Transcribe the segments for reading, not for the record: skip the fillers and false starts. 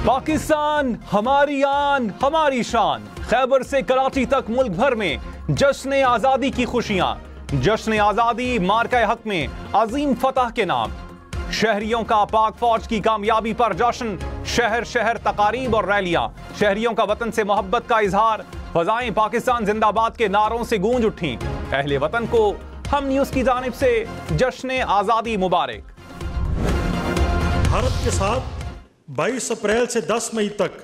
पाकिस्तान हमारी आन हमारी शान। खैबर से कराची तक मुल्क भर में जश्न आजादी की खुशियां। जश्न आजादी मार्का हक में अजीम फतह के नाम। शहरियों का पाक फौज की कामयाबी पर जश्न। शहर शहर तकारीब और रैलियां। शहरियों का वतन से मोहब्बत का इजहार। फजाएं पाकिस्तान जिंदाबाद के नारों से गूंज उठी। अहले वतन को हम न्यूज की जानिब से जश्न आजादी मुबारक। भारत के साथ 22 अप्रैल से 10 मई तक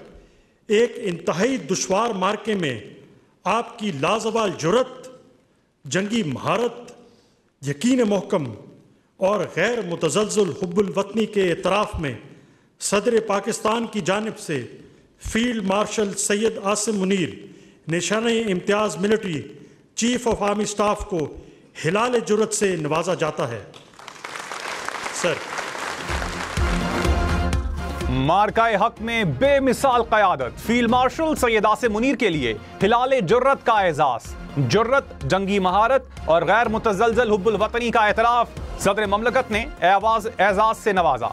एक इंतहाई दुश्वार मार्के में आपकी लाजवाल जुर्रत, जंगी महारत, यकीन महकम और गैर मुतज़ल्ज़िल हुब्बुल वतनी के एतराफ़ में सदर पाकिस्तान की जानिब से फील्ड मार्शल सैयद आसिम मुनीर निशाने इम्तियाज़ military chief of army staff को हिलाल जुर्रत से नवाजा जाता है। सर, मार्काए हक में बेमिसाल क़यादत। फील्ड मार्शल सैयद आसिम मुनीर के लिए हिलाल जुर्रत का एजाज़। जुर्रत, जंगी महारत और गैर मुतज़ल्ज़िल हुब्बुल वतनी का एतराफ़ सदर ममलकत ने एजाज़ से नवाजा।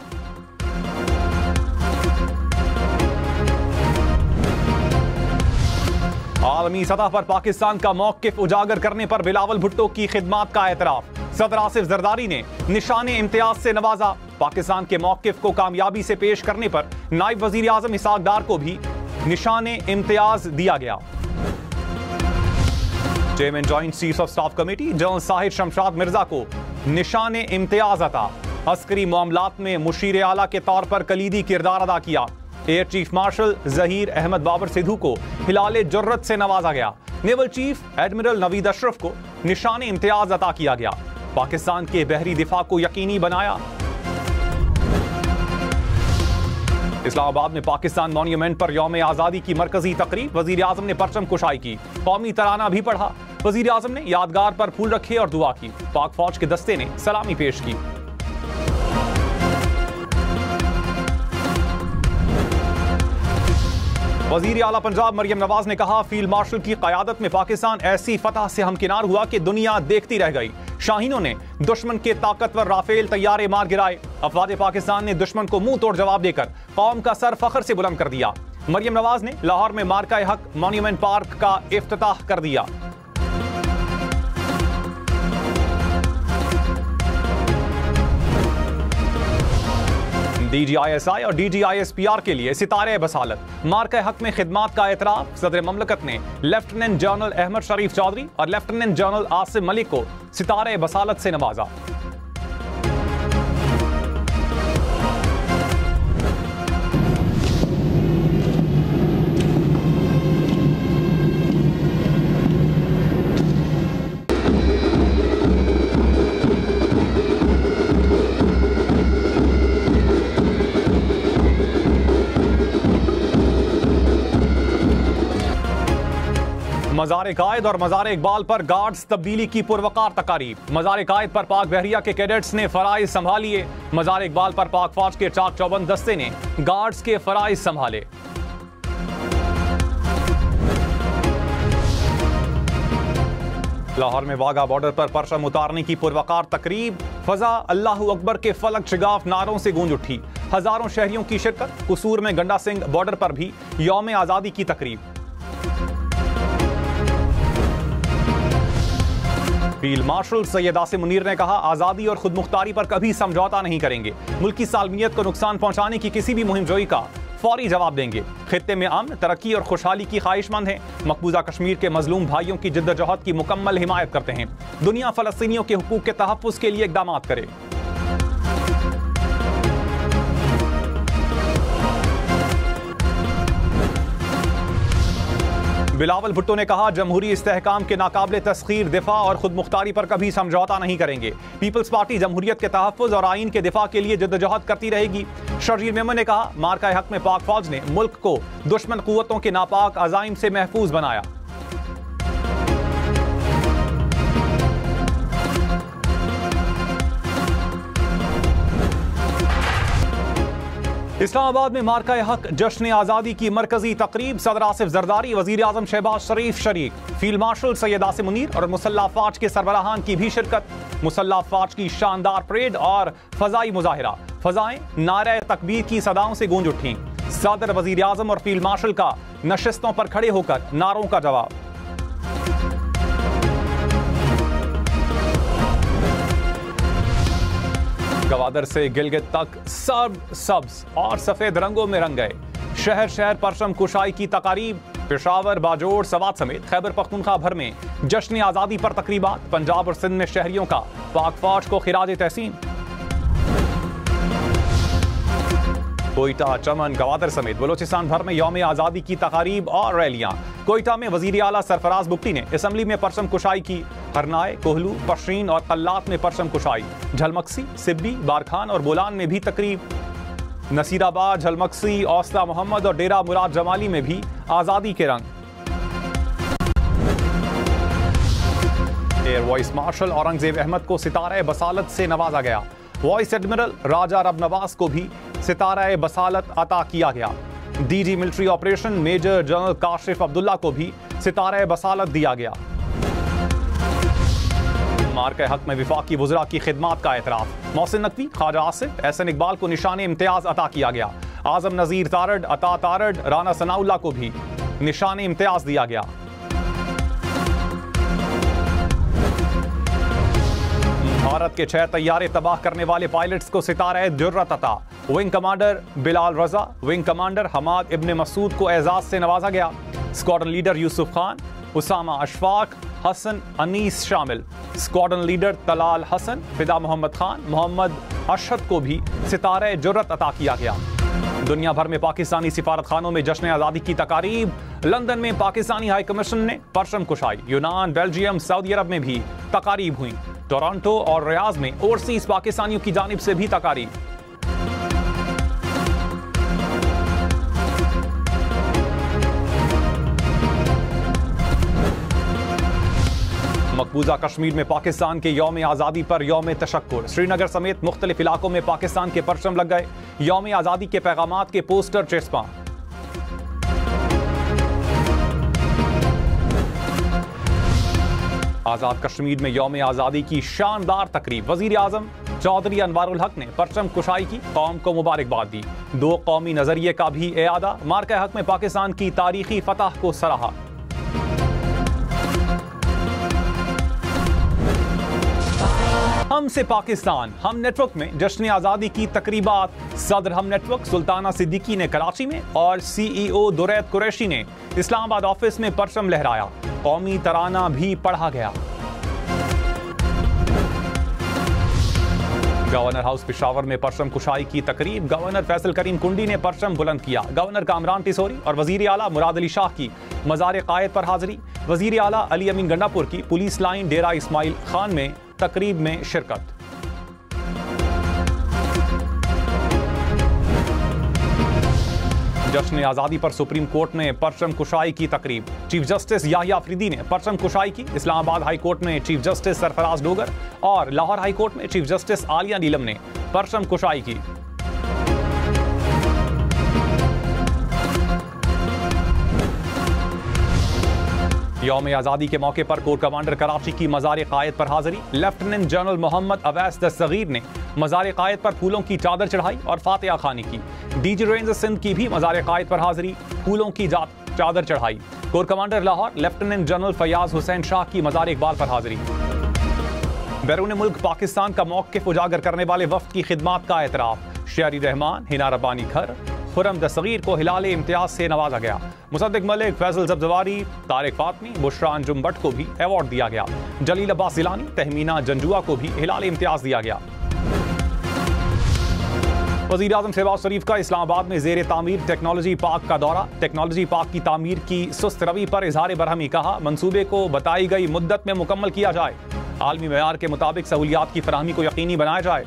आलमी सतह पर पाकिस्तान का मौक़िफ़ उजागर करने पर बिलावल भुट्टो की खिदमात का एतराफ़। सदर आसिफ जरदारी ने निशाने इम्तियाज से नवाजा। पाकिस्तान के मौक़िफ़ को कामयाबी से पेश करने पर नायब वज़ीर आज़म इसहाक़ डार को भी निशाने इम्तियाज दिया गया। Chairman joint chief of staff committee general Sahir Shamshad Mirza को निशाने इम्तियाज अता। अस्करी मामलात में मुशीर आला के तौर पर कलीदी किरदार अदा किया। Air chief marshal Zaheer Ahmad Babar Sidhu को हिलाल जुर्रत से नवाजा गया। Naval chief admiral Naveed Ashraf को निशाने इम्तियाज अता किया गया। पाकिस्तान के बहरी दिफा को यकीनी बनाया। इस्लामाबाद में पाकिस्तान मॉन्यूमेंट पर यौम आज़ादी की मरकजी तकरीब। वजीर आज़म ने परचम कुशाई की, कौमी तराना भी पढ़ा। वजीर आज़म ने यादगार पर फूल रखे और दुआ की। पाक फौज के दस्ते ने सलामी पेश की। वजीर आला पंजाब मरियम नवाज ने कहा, फील्ड मार्शल की क़यादत में पाकिस्तान ऐसी फतह से हमकिनार हुआ कि दुनिया देखती रह गई। शाहीनों ने दुश्मन के ताकतवर राफेल तैयारे मार गिराए। अफवाज पाकिस्तान ने दुश्मन को मुंह तोड़ जवाब देकर कौम का सर फख्र से बुलंद कर दिया। मरियम नवाज ने लाहौर में मार्का हक मॉन्यूमेंट पार्क का इफ्तिताह कर दिया। DGISI और DGISPR के लिए सितारे बसालत। मार्का हक में खिदमात का एतराफ। सदर ममलकत ने लेफ्टिनेंट जनरल अहमद शरीफ चौधरी और लेफ्टिनेंट जनरल आसिम मलिक को सितारे बसालत से नवाजा। मज़ार कायद और मज़ार इकबाल पर गार्ड्स तब्दीली की पुरवकार तकारीब। मज़ार कायद पर पाक बहरिया के कैडेट्स ने फराइज संभालिए। मज़ार इकबाल पर पाक फौज के चाक चौबंद दस्ते ने गार्ड्स के फराइज संभाले। लाहौर में वाघा बॉर्डर पर परचम उतारने की पुरवकार तकरीब। फजा अल्लाहू अकबर के फलक शिगाफ नारों से गूंज उठी। हजारों शहरियों की शिरकत। कसूर में गंडा सिंह बॉर्डर पर भी यौम आज़ादी की तकरीब। फील्ड मार्शल सैयद आसिम मुनीर ने कहा, आज़ादी और खुद मुख्तारी पर कभी समझौता नहीं करेंगे। मुल्क की सालमियत को नुकसान पहुंचाने की किसी भी मुहिम जोई का फौरी जवाब देंगे। खित्ते में अमन, तरक्की और खुशहाली की ख्वाहिशमंद हैं। मकबूजा कश्मीर के मजलूम भाइयों की जिद्दोजहद की मुकम्मल हिमायत करते हैं। दुनिया फ़लस्तीनियों के हुकूक के तहफ़्फ़ुज़ के लिए इक़दामात करे। बिलावल भुट्टो ने कहा, जमहूरी इस्तेहकाम के नाकाबिले तस्खीर दिफा और खुद मुख्तारी पर कभी समझौता नहीं करेंगे। पीपल्स पार्टी जमहूरियत के तहफ़्फ़ुज़ और आइन के दिफा के लिए जद्दोजहद करती रहेगी। शर्जील मेमन ने कहा, मार्का हक में पाक फौज ने मुल्क को दुश्मन कुव्वतों के नापाक अज़ाइम से महफूज बनाया। इस्लामाबाद में मार्का हक जश्न आज़ादी की मरकजी तकरीब। सदर आसिफ जरदारी, वज़ीर आज़म शहबाज शरीफ शरीक। फील्ड मार्शल सैयद आसिम मुनीर और मुसल्लह फ़ौज के सरबराहान की भी शिरकत। मुसल्लह फ़ौज की शानदार परेड और फ़ज़ाई मुज़ाहिरा। फ़ज़ाएं नारे तकबीर की सदाओं से गूंज उठी। सदर, वजीर आजम और फील्ड मार्शल का नशिस्तों पर खड़े होकर नारों का जवाब। गवादर से गिलगित तक सब सब्ज और सफेद रंगों में रंग गए। शहर शहर परचम कुशाई की तकारीब। पेशावर, बाजोड़, सवात समेत खैबर पख्तूनख्वा भर में जश्न आजादी पर तकरीबात। पंजाब और सिंध में शहरियों का पाक फौज को खिराज तहसीन। कोयटा, चमन, गवादर समेत बलोचिस्तान भर में यौम आजादी की तकारीब और रैलियां। कोयटा में वजीर आला सरफराज बुगटी ने असम्बली में परचम कुशाई की। हरनाए, कोहलू, पशरीन और कल्लात में परचम कुशाई। झलमक्सी, सिब्बी, बारखान और बोलान में भी तकरीब। नसीराबाद, झलमक्सी, औस्ता मोहम्मद और डेरा मुराद जमाली में भी आजादी के रंग। Air vice marshal Aurangzeb Ahmed को सितारा बसालत से नवाजा गया। वाइस एडमिरल राजा रब नवाज को भी सितारा बसालत अता किया गया। DG military operation major general Kashif Abdullah को भी सितारा बसालत दिया गया। मार्के हक में विफाकी वज़रा की खिदमात का एतराफ़। मोहसिन नकवी, ख्वाजा आसिफ, एहसन इकबाल को निशान इम्तियाज अता किया गया। आजम नज़ीर तारड़, अता तारड़, राना सनाउल्लाह को भी निशान इम्तियाज दिया गया। भारत के 6 तैयारे तबाह करने वाले पायलट्स को सितारा जुर्रत अता। विंग कमांडर बिलाल रजा, विंग कमांडर हमाद इब्ने मसूद को एजाज से नवाजा गया। स्क्वाड्रन लीडर यूसुफ खान, उसामा अशफाक, हसन अनीस शामिल। स्क्वाड्रन लीडर तलाल हसन, फिदा मोहम्मद खान, मोहम्मद अशहद को भी सितारा जुर्रत अता किया गया। दुनिया भर में पाकिस्तानी सिफारत खानों में जश्न आज़ादी की तकारीब। लंदन में पाकिस्तानी हाई कमीशन ने परचम कुशाई। यूनान, बेल्जियम, सऊदी अरब में भी तकारीब हुई। टोरंटो और रियाद में ओवरसीज पाकिस्तानियों की जानिब से भी तकारीब। मकबूजा कश्मीर में पाकिस्तान के यौम आज़ादी पर यौम तशक्कुर। श्रीनगर समेत मुख्तलिफ इलाकों में पाकिस्तान के परचम लग गए। यौम आज़ादी के पैगामात के पोस्टर चेस्पा। आज़ाद कश्मीर में यौम आज़ादी की शानदार तकरीब। वज़ीर आज़म चौधरी अनवारुल हक ने परचम कुशाई की, कौम को मुबारकबाद दी। 2 कौमी नजरिए का भी एआदा। मार्के हक में पाकिस्तान की तारीखी फतह को सराहा। हमसे पाकिस्तान हम नेटवर्क में जश्न आज़ादी की तकरीबात। सदर हम नेटवर्क सुल्ताना सिद्दीकी ने कराची में और CEO दुरैत कुरैशी ने इस्लामाबाद ऑफिस में परचम लहराया। कौमी तराना भी पढ़ा गया। गवर्नर हाउस पेशावर में परचम कुशाई की तकरीब। गवर्नर फैसल करीम कुंडी ने परचम बुलंद किया। गवर्नर कामरान टिसोरी और वजीर आला मुराद अली शाह की मज़ार कायद पर हाजिरी। वजीर आला अली अमीन गंडापुर की पुलिस लाइन डेरा इस्माइल खान में तकरीब में शिरकत। जश्न आज़ादी पर सुप्रीम कोर्ट में परचम कुशाई की तकरीब। चीफ जस्टिस याहिया अफरीदी ने परचम कुशाई की। इस्लामाबाद हाई कोर्ट में चीफ जस्टिस सरफराज डोगर और लाहौर हाई कोर्ट में चीफ जस्टिस आलिया नीलम ने परचम कुशाई की। यौम आज़ादी के मौके पर कोर कमांडर कराची की मज़ार कायद पर हाजिरी। लेफ्टिनेंट जनरल मोहम्मद अवैस दस्तगीर ने मज़ार कायद पर फूलों की चादर चढ़ाई और फातिहा खानी की। डीजी रेंज सिंध की भी मज़ार कायद पर हाजिरी, फूलों की चादर चढ़ाई। Corps commander Lahore lieutenant general Fayyaz Hussain Shah की मज़ार इकबाल पर हाजिरी। बैरून मुल्क पाकिस्तान का मौक़िफ़ उजागर करने वाले वफ़द की खिदमात का एतराफ़। शहरी रहमान, हिना रब्बानी खर, खुरम दस्तगीर को हिलाल इम्तियाज से नवाजा गया। मुसद्दिक मलिक, फैसल जब्जवारी, तारिक फातमी, बुशरा अंजुम भट्ट को भी अवार्ड दिया गया। जलील अब्बास जिलानी, तहमीना जंजुआ को भी हिलाल इम्तियाज दिया गया। वज़ीर आज़म शहबाज शरीफ का इस्लामाबाद में ज़ेर तामीर टेक्नोलॉजी पार्क का दौरा। टेक्नोलॉजी पार्क की तामीर की सुस्त रवि पर इजहार बरहमी। कहा, मंसूबे को बताई गई मुद्दत में मुकम्मल किया जाए। आलमी मेयार के मुताबिक सहूलियात की फराहमी को यकीनी बनाया जाए।